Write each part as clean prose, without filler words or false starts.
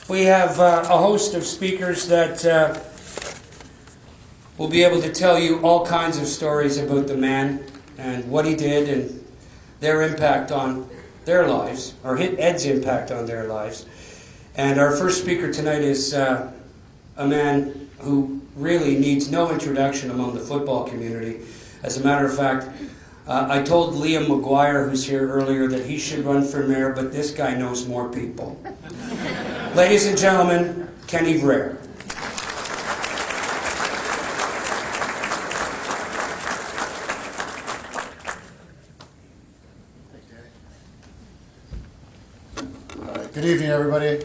We have a host of speakers that will be able to tell you all kinds of stories about the man and what he did and their impact on their lives, or Ed's impact on their lives. And our first speaker tonight is a man who really needs no introduction among the football community. As a matter of fact, I told Liam McGuire, who's here earlier, that he should run for mayor, but this guy knows more people. Ladies and gentlemen, Kenny Vrare. Good evening, everybody.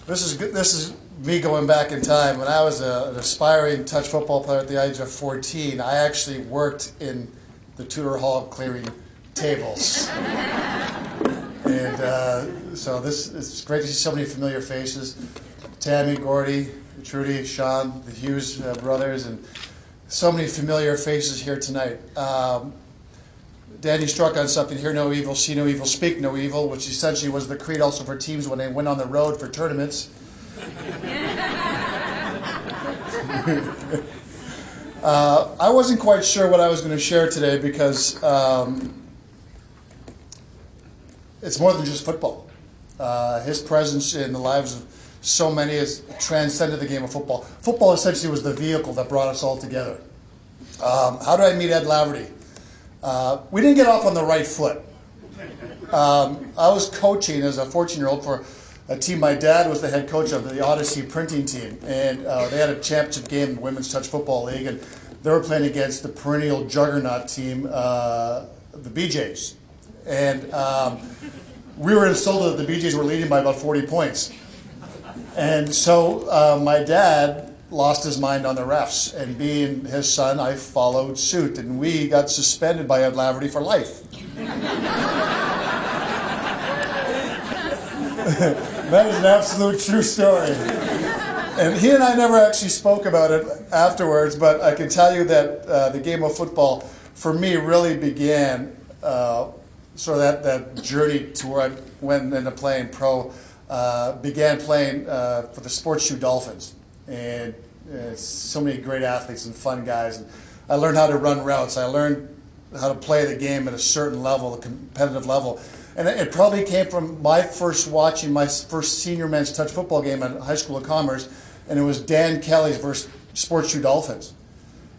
This is me going back in time. When I was an aspiring touch football player at the age of 14, I actually worked in the Tudor Hall clearing tables. And so it's great to see so many familiar faces. Tammy, Gordie, Trudie, Sean, the Hughes brothers, and so many familiar faces here tonight. Danny struck on something: hear no evil, see no evil, speak no evil, which essentially was the creed also for teams when they went on the road for tournaments. I wasn't quite sure what I was going to share today because it's more than just football. His presence in the lives of so many has transcended the game of football. Football essentially was the vehicle that brought us all together. How did I meet Ed Laverty? We didn't get off on the right foot. I was coaching as a 14-year-old for a team. My dad was the head coach of the Odyssey printing team, and they had a championship game in the Women's Touch Football League, and they were playing against the perennial juggernaut team, the BJs. And we were insulted that the BJs were leading by about 40 points. And so my dad lost his mind on the refs, and being his son, I followed suit, and we got suspended by Ed Laverty for life. That is an absolute true story. And he and I never actually spoke about it afterwards, but I can tell you that the game of football, for me, really began sort of that journey to where I went into playing pro, began playing for the Sports Shoe Dolphins. And so many great athletes and fun guys. And I learned how to run routes. I learned how to play the game at a certain level, a competitive level. And it probably came from watching my first senior men's touch football game at High School of Commerce, and it was Dan Kelly's versus Sports Shoe Dolphins.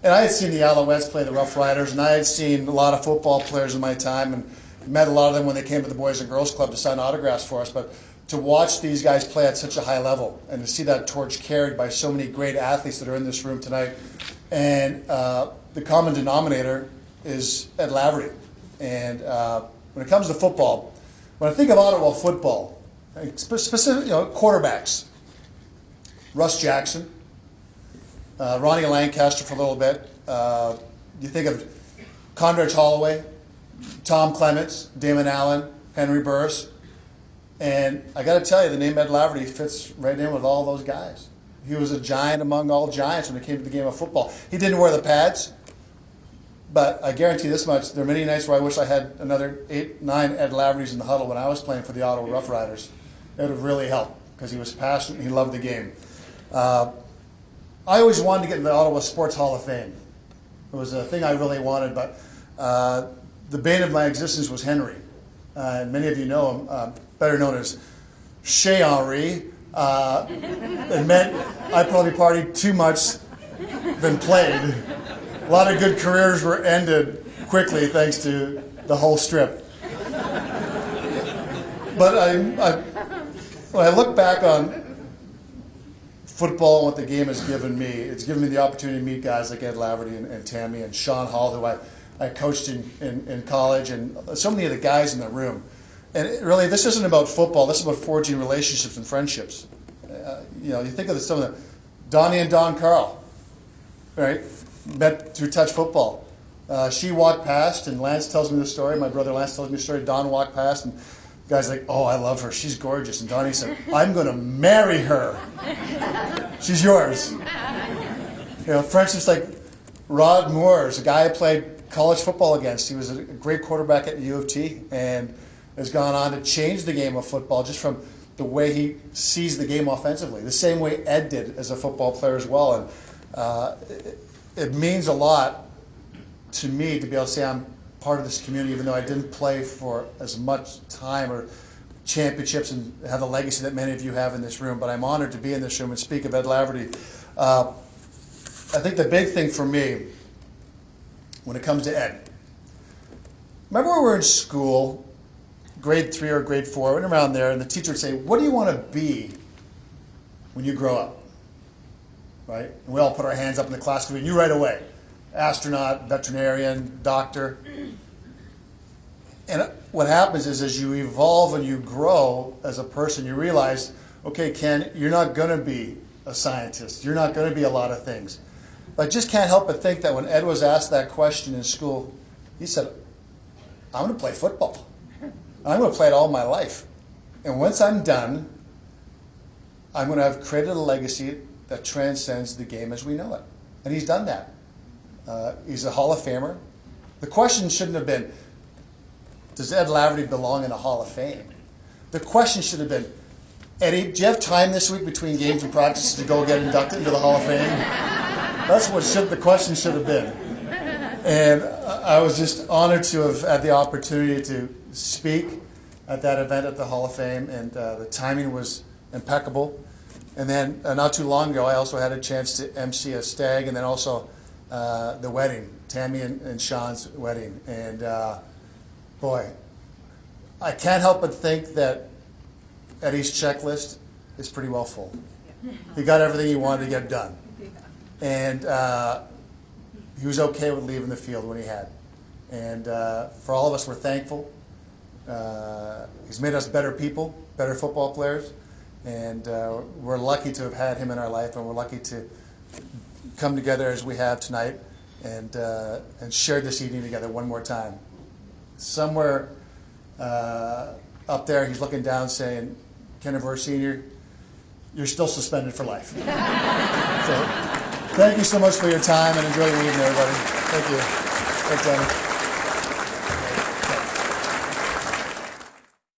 And I had seen the Alouettes play the Rough Riders, and I had seen a lot of football players in my time, and met a lot of them when they came to the Boys and Girls Club to sign autographs for us. But to watch these guys play at such a high level and to see that torch carried by so many great athletes that are in this room tonight. And the common denominator is Ed Laverty. And when it comes to football, when I think of Ottawa football, specific, quarterbacks, Russ Jackson, Ronnie Lancaster for a little bit. You think of Condredge Holloway, Tom Clements, Damon Allen, Henry Burris. And I got to tell you, the name Ed Laverty fits right in with all those guys. He was a giant among all giants when it came to the game of football. He didn't wear the pads, but I guarantee this much: there are many nights where I wish I had another 8, 9 Ed Lavertys in the huddle when I was playing for the Ottawa Rough Riders. It would have really helped because he was passionate and he loved the game. I always wanted to get in the Ottawa Sports Hall of Fame. It was a thing I really wanted, but the bane of my existence was Henry. And many of you know him, better known as Chez Henri. It meant I probably partied too much than played. A lot of good careers were ended quickly thanks to the whole strip. But when I look back on football and what the game has given me, it's given me the opportunity to meet guys like Ed Laverty and Tammy and Sean Hall, who I coached in college, and so many of the guys in the room. And really, this isn't about football. This is about forging relationships and friendships. You think of some of the Donnie and Don Carl, right? Met through touch football. She walked past, and Lance tells me the story. My brother Lance tells me the story. Don walked past, and the guy's like, "Oh, I love her. She's gorgeous." And Donnie said, "I'm going to marry her. She's yours." Friendships like Rod Moore, a guy I played college football against. He was a great quarterback at U of T, and has gone on to change the game of football just from the way he sees the game offensively, the same way Ed did as a football player as well. And it means a lot to me to be able to say I'm part of this community, even though I didn't play for as much time or championships and have the legacy that many of you have in this room. But I'm honored to be in this room and speak of Ed Laverty. I think the big thing for me when it comes to Ed, remember when we were in school, grade 3 or grade 4, went around there, and the teacher would say, what do you want to be when you grow up? Right? And we all put our hands up in the class, and we knew right away. Astronaut, veterinarian, doctor. And what happens is as you evolve and you grow as a person, you realize, okay, Ken, you're not going to be a scientist. You're not going to be a lot of things. But I just can't help but think that when Ed was asked that question in school, he said, I'm going to play football. I'm going to play it all my life. And once I'm done, I'm going to have created a legacy that transcends the game as we know it. And he's done that. He's a Hall of Famer. The question shouldn't have been, does Ed Laverty belong in a Hall of Fame? The question should have been, Eddie, do you have time this week between games and practices to go get inducted into the Hall of Fame? That's what the question should have been. And I was just honored to have had the opportunity to speak at that event at the Hall of Fame, and the timing was impeccable. And then not too long ago, I also had a chance to MC a stag, and then also the wedding, Tammy and Sean's wedding. And boy, I can't help but think that Eddie's checklist is pretty well full. He got everything he wanted to get done. And he was okay with leaving the field when he had. And for all of us, we're thankful. He's made us better people, better football players. And we're lucky to have had him in our life, and we're lucky to come together as we have tonight and share this evening together one more time. Somewhere up there, he's looking down saying, Ken Aver Sr., you're still suspended for life. So, thank you so much for your time, and enjoy the evening, everybody. Thank you. Thanks, Tammy.